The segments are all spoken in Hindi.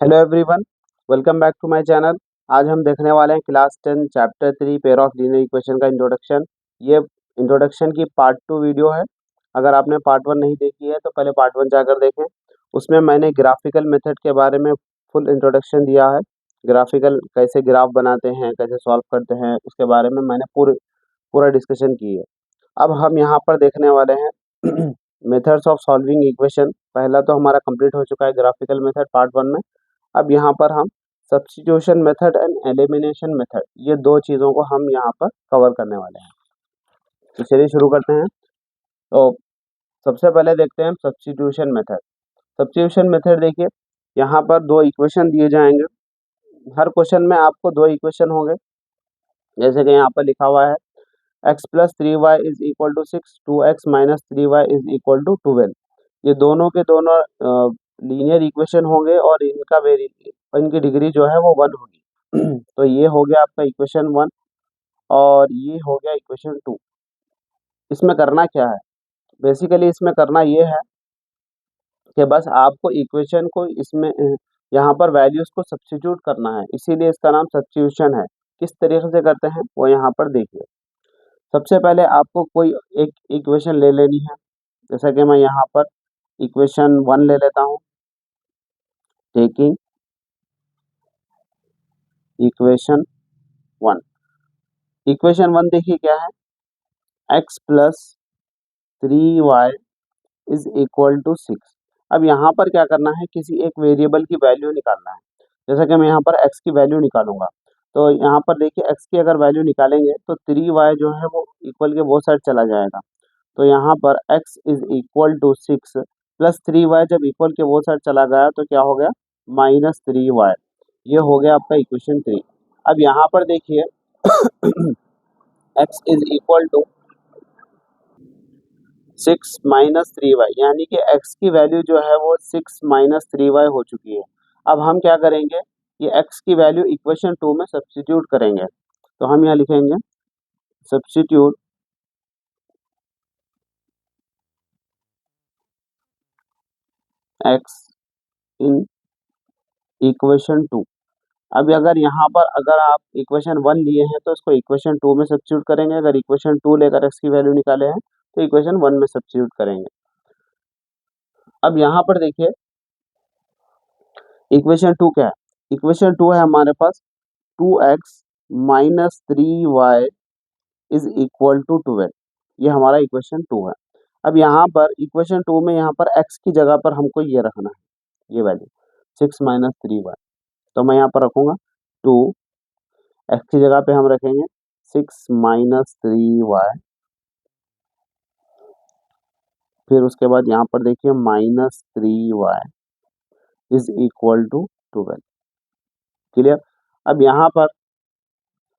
Hello everyone, welcome back to my channel. आज हम देखने वाले हैं class 10 chapter 3 pair of linear equation का इंट्रोडक्शन। ये इंट्रोडक्शन की पार्ट 2 वीडियो है। अगर आपने पार्ट 1 नहीं देखी है तो पहले पार्ट 1 जाकर देखें। उसमें मैंने ग्राफिकल मेथड के बारे में फुल इंट्रोडक्शन दिया है। ग्राफिकल कैसे ग्राफ बनाते हैं, कैसे सॉल्व करते हैं, उसके बारे में मैंने पूरा डिस्कशन की है। अब हम यहाँ पर देखने वाले हैं मेथड्स ऑफ सॉल्विंग इक्वेशन। पहला तो हमारा कंप्लीट हो चुका है ग्राफिकल मेथड पार्ट 1 में। अब यहाँ पर हम substitution method and elimination method, ये दो चीज़ों को हम यहाँ पर कवर करने वाले हैं। तो चलिए शुरू करते हैं। तो सबसे पहले देखते हैं सब्स्टिट्यूशन मेथड। सब्स्टिट्यूशन मेथड देखिए, यहाँ पर दो इक्वेशन दिए जाएंगे। हर क्वेश्चन में आपको दो इक्वेशन होंगे। जैसे कि यहाँ पर लिखा हुआ है x plus 3y is equal to 6, 2x minus 3y is equal to 12। ये दोनों के दोनों लीनियर इक्वेशन होंगे और इनकी डिग्री जो है वो 1 होगी। तो ये हो गया आपका इक्वेशन 1 और ये हो गया इक्वेशन 2। इसमें करना क्या है? बेसिकली इसमें करना ये है कि बस आपको इक्वेशन को इसमें यहाँ पर वैल्यूज को सब्स्टिट्यूट करना है, इसीलिए इसका नाम सब्स्टिट्यूशन है। किस तरीके से करते हैं वो यहाँ पर देखिए। सबसे पहले आपको कोई एक इक्वेशन ले लेनी है। जैसा कि मैं यहाँ पर इक्वेशन 1 ले लेता हूँ। टेकिंग इक्वेशन 1, इक्वेशन 1 देखिए क्या है, x plus 3y is equal to 6। अब यहाँ पर क्या करना है, किसी एक वेरिएबल की वैल्यू निकालना है। जैसा कि मैं यहाँ पर x की वैल्यू निकालूंगा। तो यहाँ पर देखिए x की अगर वैल्यू निकालेंगे तो 3y जो है वो इक्वल के वो साइड चला जाएगा। तो यहाँ पर x is equal to 6 plus 3y जब इक्वल के वो साइड चला गया तो क्या हो गया, -3y। ये हो गया आपका इक्वेशन 3। अब यहाँ पर देखिए x is equal to 6 minus 3y, यानी कि x की वैल्यू जो है वो 6 माइनस 3y हो चुकी है। अब हम क्या करेंगे, ये x की वैल्यू इक्वेशन 2 में सब्स्टिट्यूट करेंगे। तो हम यहाँ लिखेंगे सब्स्टिट्यूट x इन इक्वेशन 2। अब अगर यहाँ पर अगर आप इक्वेशन 1 लिए हैं तो इसको इक्वेशन 2 में सब्स्टिट्यूट करेंगे। अगर इक्वेशन 2 लेकर x की वैल्यू निकाले हैं तो इक्वेशन 1 में सब्स्टिट्यूट करेंगे। अब यहाँ पर देखिए इक्वेशन 2 क्या है, इक्वेशन 2 है हमारे पास 2x minus 3y is equal to 12। ये हमारा इक्वेशन 2 है। अब यहाँ पर इक्वेशन 2 में यहाँ पर x की जगह पर हमको ये रखना है, ये वैल्यू 6 माइनस 3y। तो मैं यहाँ पर रखूंगा 2, x की जगह पे हम रखेंगे 6 माइनस 3y, फिर उसके बाद यहाँ पर देखिए -3y is equal to 12। Clear? अब यहाँ पर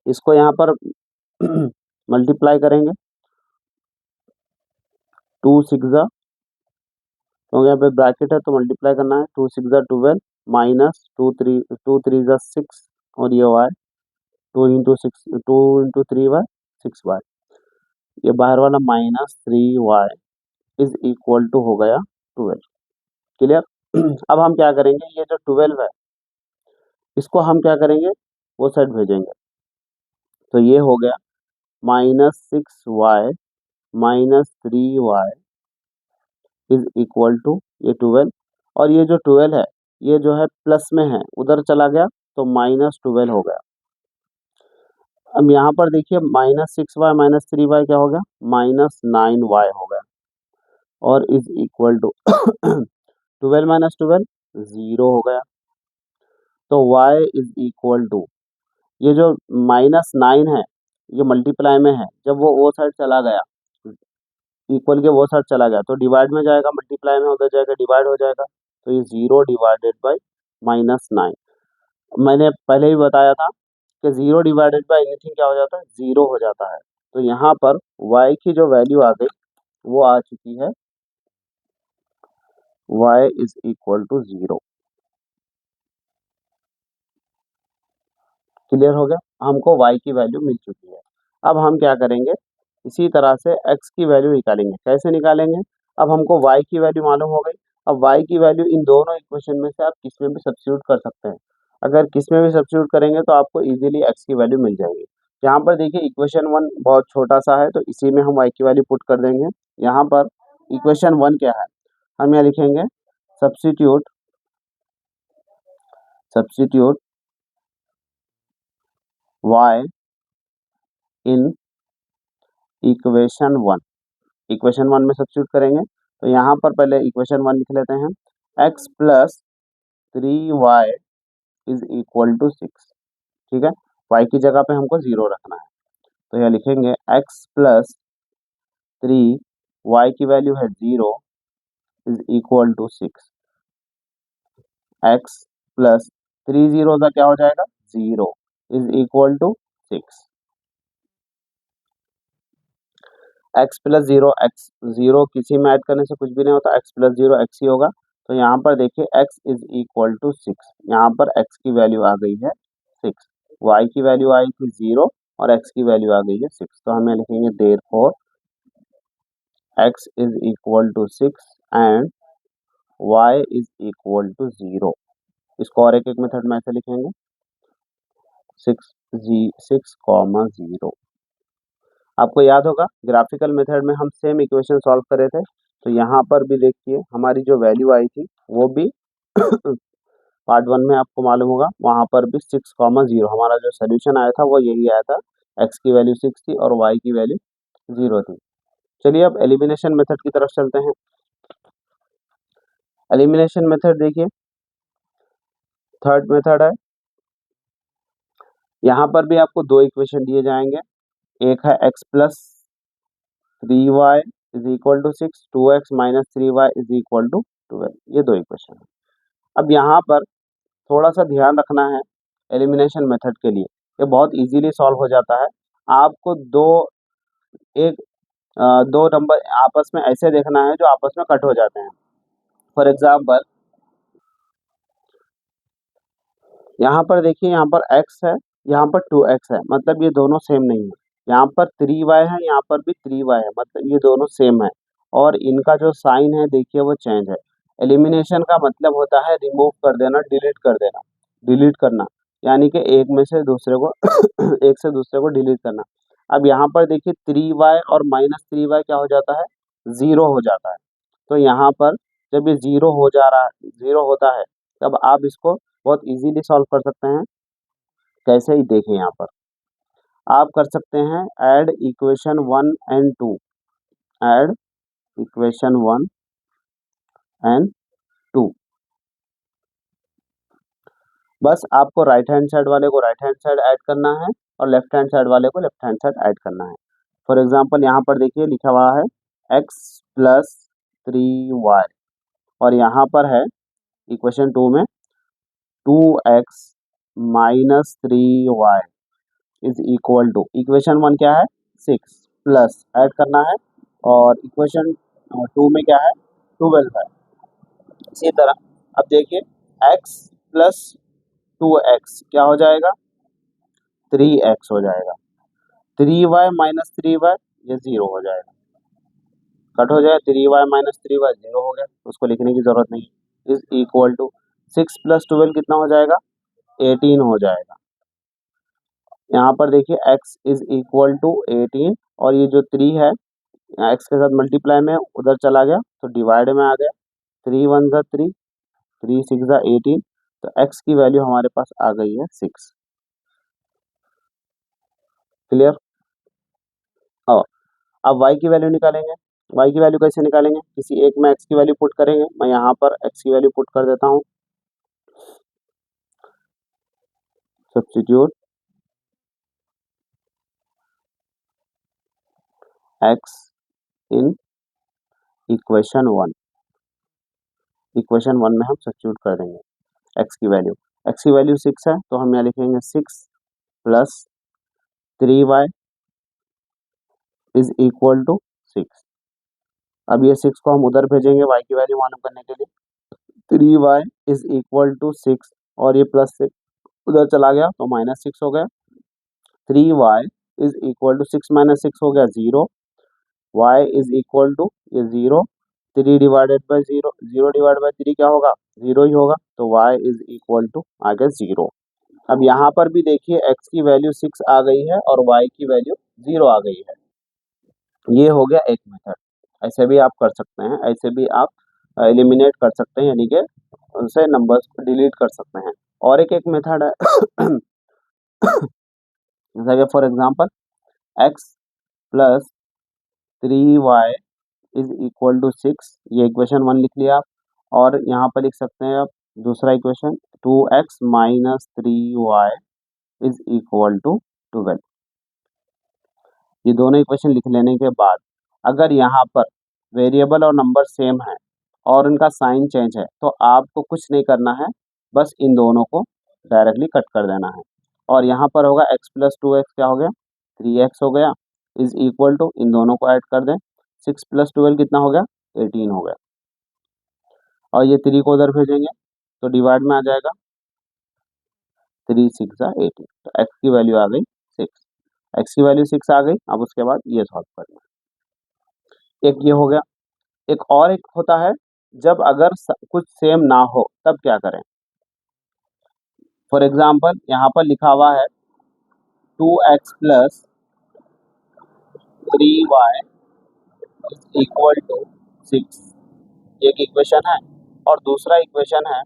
इसको यहाँ पर मल्टीप्लाई करेंगे, 2 6 क्योंकि यहाँ पे ब्रैकेट है तो मल्टीप्लाई करना है। 2 6 12 माइनस 2 3 6 और ये y 2 इंटू 3y 6y, ये बाहर वाला -3y इज इक्वल टू हो गया 12। क्लियर? अब हम क्या करेंगे, ये जो 12 है इसको हम क्या करेंगे, वो साइड भेजेंगे। तो ये हो गया -6y -3y is equal to ये 12। और ये जो 12 है ये जो है प्लस में है, उधर चला गया तो -12 हो गया। अब यहाँ पर देखिए -6y -3y क्या हो गया, -9y हो गया और इज इक्वल टू 12 माइनस 12 0 हो गया। तो y इज इक्वल टू ये जो -9 है ये मल्टीप्लाई में है, जब वो साइड चला गया इक्वल के वो साइड चला गया तो डिवाइड में जाएगा, मल्टीप्लाई में उधर जाएगा डिवाइड हो जाएगा। तो ये 0 डिवाइडेड बाई -9। मैंने पहले ही बताया था कि 0 डिवाइडेड बाई एनीथिंग क्या हो जाता है, 0 हो जाता है। तो यहाँ पर y की जो वैल्यू आ गई वो आ चुकी है y is equal to 0। Clear हो गया? हमको y की वैल्यू मिल चुकी है। अब हम क्या करेंगे, इसी तरह से x की वैल्यू निकालेंगे। कैसे निकालेंगे, अब हमको y की वैल्यू मालूम हो गई अब y की वैल्यू इन दोनों इक्वेशन में से आप किस में भी सब्स्टिट्यूट कर सकते हैं। अगर किस में भी सब्स्टिट्यूट करेंगे तो आपको इजीली x की वैल्यू मिल जाएगी। यहाँ पर देखिए इक्वेशन 1 बहुत छोटा सा है तो इसी में हम y की वैल्यू पुट कर देंगे। यहाँ पर इक्वेशन 1 क्या है, हम यहाँ लिखेंगे substitute substitute y in equation 1। Equation 1 में सब्स्टिट्यूट करेंगे तो यहाँ पर पहले इक्वेशन 1 लिख लेते हैं, x plus 3y is equal to 6। ठीक है, y की जगह पे हमको 0 रखना है तो यहाँ लिखेंगे x प्लस 3, y की वैल्यू है 0 is equal to 6। x plus 3 0 का क्या हो जाएगा 0 is equal to 6। x plus 0, x 0 किसी में ऐड करने से कुछ भी नहीं होता, x प्लस 0 x ही होगा। तो यहाँ पर देखिए x इज इक्वल टू 6, यहाँ पर x की वैल्यू आ गई है 6, y की वैल्यू आई थी 0 और x की वैल्यू आ गई है 6। तो हमें लिखेंगे therefore x is equal to 6 and y is equal to 0। इसको और एक मेथड में ऐसे लिखेंगे 6,0। आपको याद होगा ग्राफिकल मेथड में हम सेम इक्वेशन सॉल्व करे थे, तो यहाँ पर भी देखिए हमारी जो वैल्यू आई थी वो भी पार्ट 1 में आपको मालूम होगा, वहाँ पर भी 6,0 हमारा जो सोल्यूशन आया था वो यही आया था, x की वैल्यू 6 थी और y की वैल्यू 0 थी। चलिए अब एलिमिनेशन मेथड की तरफ चलते हैं। एलिमिनेशन मेथड देखिए थर्ड मेथड है। यहाँ पर भी आपको दो इक्वेशन दिए जाएंगे, एक है x plus 3y is equal to 6, 2x minus 3y is equal to 12, ये दो इक्वेशन है। अब यहाँ पर थोड़ा सा ध्यान रखना है एलिमिनेशन मेथड के लिए, ये बहुत इजीली सॉल्व हो जाता है। आपको दो नंबर आपस में ऐसे देखना है जो आपस में कट हो जाते हैं। फॉर एग्जाम्पल यहाँ पर देखिए, यहाँ पर x है, यहाँ पर 2x है, मतलब ये दोनों सेम नहीं है। यहाँ पर 3y है, यहाँ पर भी 3y है, मतलब ये दोनों सेम है और इनका जो साइन है देखिए वो चेंज है। एलिमिनेशन का मतलब होता है रिमूव कर देना, डिलीट कर देना, डिलीट करना, यानी कि एक में से दूसरे को एक से दूसरे को डिलीट करना। अब यहाँ पर देखिए 3y और माइनस 3y क्या हो जाता है 0 हो जाता है। तो यहाँ पर जब ये 0 हो जा रहा है, 0 होता है, तब आप इसको बहुत इजीली सॉल्व कर सकते हैं। कैसे ही देखें, यहाँ पर आप कर सकते हैं add equation 1 and 2, add equation 1 and 2। बस आपको राइट हैंड साइड वाले को राइट हैंड साइड ऐड करना है और लेफ्ट हैंड साइड वाले को लेफ्ट हैंड साइड ऐड करना है। फॉर एग्जांपल यहाँ पर देखिए लिखा हुआ है x प्लस 3y और यहाँ पर है इक्वेशन 2 में 2x minus 3y is equal to, equation 1 क्या है 6 प्लस ऐड करना है और इक्वेशन 2 में क्या है 12 है। इसी तरह अब देखिए x प्लस 2x क्या हो जाएगा 3x हो जाएगा, 3y माइनस 3y ये 0 हो जाएगा, कट हो जाएगा, 3y माइनस 3y 0 हो गया, उसको लिखने की जरूरत नहीं है। इज इक्वल टू 6 प्लस 12 कितना हो जाएगा 18 हो जाएगा। यहाँ पर देखिए x इज इक्वल टू 18 और ये जो 3 है x के साथ मल्टीप्लाई में उधर चला गया तो डिवाइड में आ गया, 3 1 ज़ा 3, 3 6 ज़ा 18, तो x की वैल्यू हमारे पास आ गई है 6। क्लियर। और अब y की वैल्यू निकालेंगे। y की वैल्यू कैसे निकालेंगे, किसी एक में x की वैल्यू पुट करेंगे। मैं यहाँ पर x की वैल्यू पुट कर देता हूँ, substitute x in equation 1, equation 1 में हम सब्स्टिट्यूट कर देंगे x की वैल्यू। x की वैल्यू 6 है तो हम यहाँ लिखेंगे 6 plus 3y is equal to 6। अब ये 6 को हम उधर भेजेंगे y की वैल्यू मालूम करने के लिए, 3y इज इक्वल टू 6 और ये प्लस 6 उधर चला गया तो माइनस 6 हो गया, 3y is equal to 6 minus 6 हो गया 0, y इज इक्वल टू ये 0 3 डिवाइडेड बाई 0, 0 डिवाइड बाई 3 क्या होगा, 0 ही होगा, तो y इज इक्वल टू आ गया 0। अब यहाँ पर भी देखिए x की वैल्यू 6 आ गई है और y की वैल्यू 0 आ गई है। ये हो गया एक मेथड। ऐसे भी आप कर सकते हैं, ऐसे भी आप एलिमिनेट कर सकते हैं, यानी कि उनसे नंबर्स को डिलीट कर सकते हैं। और एक मेथड है जैसा कि for example x plus 3y is equal to 6, ये इक्वेशन 1 लिख लिया आप। और यहाँ पर लिख सकते हैं आप दूसरा equation 2x minus 3y is equal to 12। ये दोनों इक्वेशन लिख लेने के बाद अगर यहाँ पर वेरिएबल और नंबर सेम है और उनका साइन चेंज है तो आपको कुछ नहीं करना है, बस इन दोनों को डायरेक्टली कट कर देना है। और यहाँ पर होगा x प्लस 2x क्या हो गया, 3x हो गया, इज इक्वल टू इन दोनों को ऐड कर दें, 6 प्लस 12 कितना हो गया, 18 हो गया। और ये 3 को उधर भेजेंगे तो डिवाइड में आ जाएगा, 3 6 जा 18, तो x की वैल्यू आ गई 6। x की वैल्यू 6 आ गई। अब उसके बाद ये सॉल्व करना है। एक ये हो गया। एक होता है जब अगर कुछ सेम ना हो तब क्या करें। फॉर एग्जाम्पल यहाँ पर लिखा हुआ है 2x plus 3y is equal to 6, एक इक्वेशन है। और दूसरा इक्वेशन है,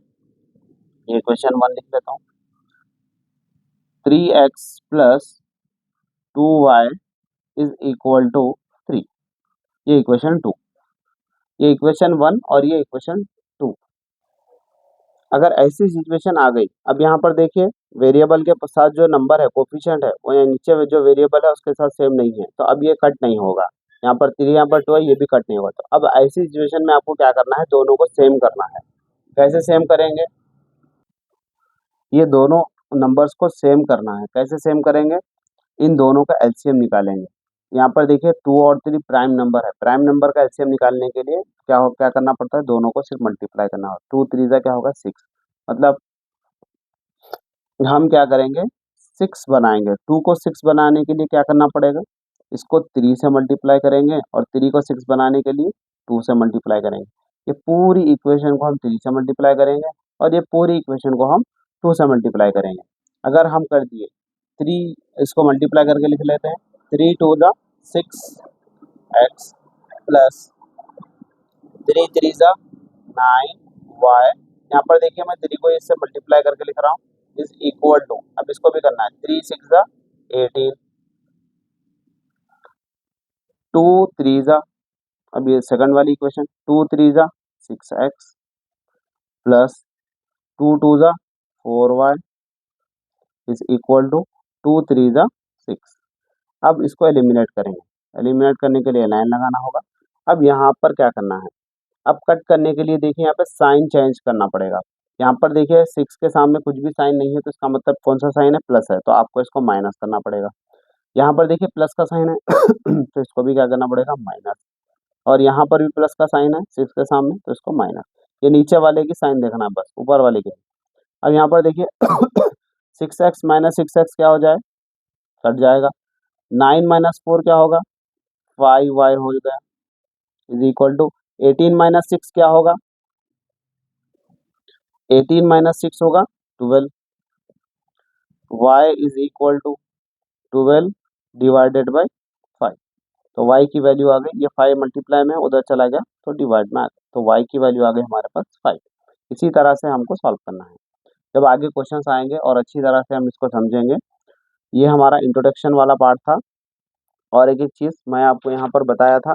ये इक्वेशन 1 लिख लेता हूँ, 3x plus 2y is equal to 3, ये इक्वेशन 2, ये इक्वेशन 1 और ये इक्वेशन 2। अगर ऐसी सिचुएशन आ गई, अब यहाँ पर देखिए वेरिएबल के साथ जो नंबर है कोफिशिएंट है वो यहाँ नीचे में जो वेरिएबल है उसके साथ सेम नहीं है, तो अब ये कट नहीं होगा। यहाँ पर 3 यहाँ पर 2 है, ये भी कट नहीं होगा। तो अब ऐसी सिचुएशन में आपको क्या करना है, दोनों को सेम करना है। कैसे सेम करेंगे, ये दोनों नंबर्स को सेम करना है। कैसे सेम करेंगे, इन दोनों का एलसीएम निकालेंगे। यहाँ पर देखिए 2 और 3 प्राइम नंबर है, प्राइम नंबर का एलसीएम निकालने के लिए क्या करना पड़ता है, दोनों को सिर्फ मल्टीप्लाई करना होगा। 2 3 जा क्या होगा 6, मतलब हम क्या करेंगे 6 बनाएंगे। 2 को 6 बनाने के लिए क्या करना पड़ेगा, इसको 3 से मल्टीप्लाई करेंगे और 3 को 6 बनाने के लिए 2 से मल्टीप्लाई करेंगे। ये पूरी इक्वेशन को हम 3 से मल्टीप्लाई करेंगे और ये पूरी इक्वेशन को हम 2 से मल्टीप्लाई करेंगे। अगर हम कर दिए 3, इसको मल्टीप्लाई करके लिख लेते हैं, 3 2 जा 6x प्लस 3 3 जा 9y। यहाँ पर देखिए मैं 3 को इससे मल्टीप्लाई करके लिख रहा हूँ, इज इक्वल टू, अब इसको भी करना है, 3 6 जा 18, 2 3 जा, अब ये सेकंड वाली इक्वेशन 2 3 जा 6x प्लस 2 2 जा 4y इज इक्वल टू 2 3 जा 6। अब इसको एलिमिनेट करेंगे, एलिमिनेट करने के लिए लाइन लगाना होगा। अब यहाँ पर क्या करना है, अब कट करने के लिए देखिए यहाँ पे साइन चेंज करना पड़ेगा। यहाँ पर देखिए 6 के सामने कुछ भी साइन नहीं है, तो इसका मतलब कौन सा साइन है, प्लस है, तो आपको इसको माइनस करना पड़ेगा। यहाँ पर देखिए प्लस का साइन है तो इसको भी क्या करना पड़ेगा, माइनस। और यहाँ पर भी प्लस का साइन है 6 के सामने, तो इसको माइनस। ये नीचे वाले की साइन देखना है बस, ऊपर वाले की। अब यहाँ पर देखिए 6x माइनस 6x क्या हो जाए, कट जाएगा। 9 माइनस 4 क्या होगा, 5y हो गया, इज इक्वल टू 18 माइनस 6 क्या होगा, 18 माइनस 6 होगा 12, y is equal to 12 divided by 5। तो y की वैल्यू आ गई, ये 5 मल्टीप्लाई में उधर चला गया तो डिवाइड में आ गया, तो y की वैल्यू आ गई हमारे पास 5। इसी तरह से हमको सॉल्व करना है। जब आगे क्वेश्चंस आएंगे और अच्छी तरह से हम इसको समझेंगे। ये हमारा इंट्रोडक्शन वाला पार्ट था। और एक चीज़ मैं आपको यहाँ पर बताया था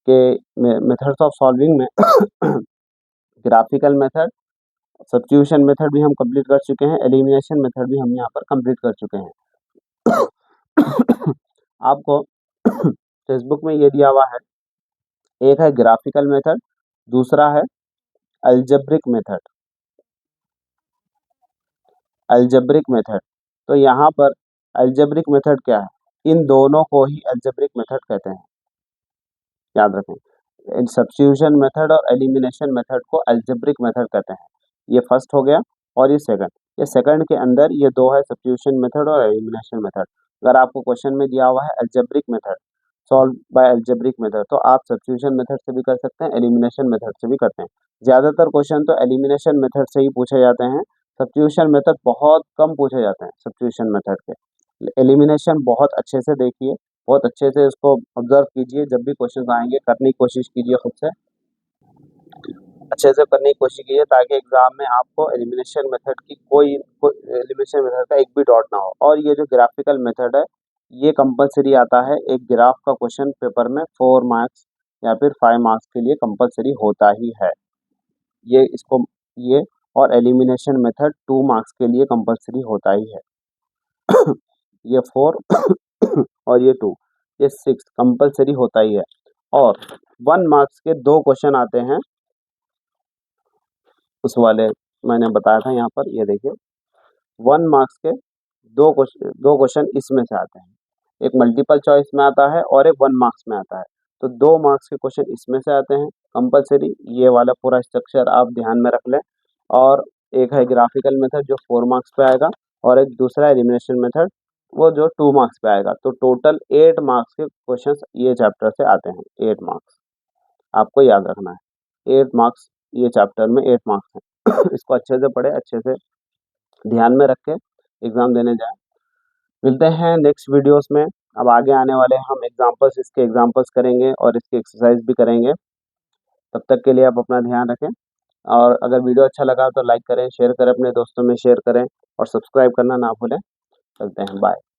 कि मेथड्स ऑफ सॉल्विंग में ग्राफिकल मेथड, सब्स्टिट्यूशन मेथड भी हम कंप्लीट कर चुके हैं, एलिमिनेशन मेथड भी हम यहाँ पर कंप्लीट कर चुके हैं। आपको टेक्स्ट में ये दिया हुआ है, एक है ग्राफिकल मेथड, दूसरा है अलजेब्रिक मेथड। अलजेब्रिक मेथड, तो यहाँ पर अलजेब्रिक मेथड क्या है, इन दोनों को ही अलजेब्रिक मेथड कहते हैं, याद रखें। सब्स्टिट्यूशन मेथड और एलिमिनेशन मेथड को अलजेब्रिक मेथड कहते हैं। ये फर्स्ट हो गया और ये सेकंड के अंदर ये दो है, सब्स्टिट्यूशन मेथड और एलिमिनेशन मेथड। अगर आपको क्वेश्चन में दिया हुआ है algebraic method, solve by algebraic method, तो आप सब्स्टिट्यूशन मेथड से भी कर सकते हैं, एलिमिनेशन मेथड से भी करते हैं। ज़्यादातर क्वेश्चन तो एलिमिनेशन मेथड से ही पूछे जाते हैं, सब्स्टिट्यूशन मेथड बहुत कम पूछे जाते हैं सब्स्टिट्यूशन मेथड के। एलिमिनेशन बहुत अच्छे से देखिए, बहुत अच्छे से इसको ऑब्जर्व कीजिए, जब भी क्वेश्चन आएंगे करने की कोशिश कीजिए, खुद से अच्छे से करने की कोशिश कीजिए, ताकि एग्जाम में आपको एलिमिनेशन मेथड की कोई एलिमिनेशन मेथड का एक भी डाउट ना हो। और ये जो ग्राफिकल मेथड है ये कंपलसरी आता है, एक ग्राफ का क्वेश्चन पेपर में 4 मार्क्स या फिर 5 मार्क्स के लिए कंपलसरी होता ही है। ये इसको ये और एलिमिनेशन मेथड 2 मार्क्स के लिए कंपलसरी होता ही है। ये 4 और ये 2, ये 6 कंपलसरी होता ही है। और 1 मार्क्स के 2 क्वेश्चन आते हैं, उस वाले मैंने बताया था यहाँ पर, ये देखिए 1 मार्क्स के 2 क्वेश्चन इसमें से आते हैं, एक मल्टीपल चॉइस में आता है और एक 1 मार्क्स में आता है। तो 2 मार्क्स के क्वेश्चन इसमें से आते हैं कंपलसरी, ये वाला पूरा स्ट्रक्चर आप ध्यान में रख लें। और एक है ग्राफिकल मेथड जो 4 मार्क्स पे आएगा, और एक दूसरा एलिमिनेशन मेथड वो जो 2 मार्क्स पे आएगा। तो टोटल 8 मार्क्स के क्वेश्चन ये चैप्टर से आते हैं, 8 मार्क्स आपको याद रखना है, 8 मार्क्स ये चैप्टर में 8 मार्क्स हैं। इसको अच्छे से पढ़े, अच्छे से ध्यान में रख के एग्ज़ाम देने जाएँ। मिलते हैं नेक्स्ट वीडियोस में। अब आगे आने वाले हम एग्जांपल्स, इसके एग्जांपल्स करेंगे और इसकी एक्सरसाइज भी करेंगे। तब तक के लिए आप अपना ध्यान रखें, और अगर वीडियो अच्छा लगा तो लाइक करें, शेयर करें, अपने दोस्तों में शेयर करें और सब्सक्राइब करना ना भूलें। चलते हैं, बाय।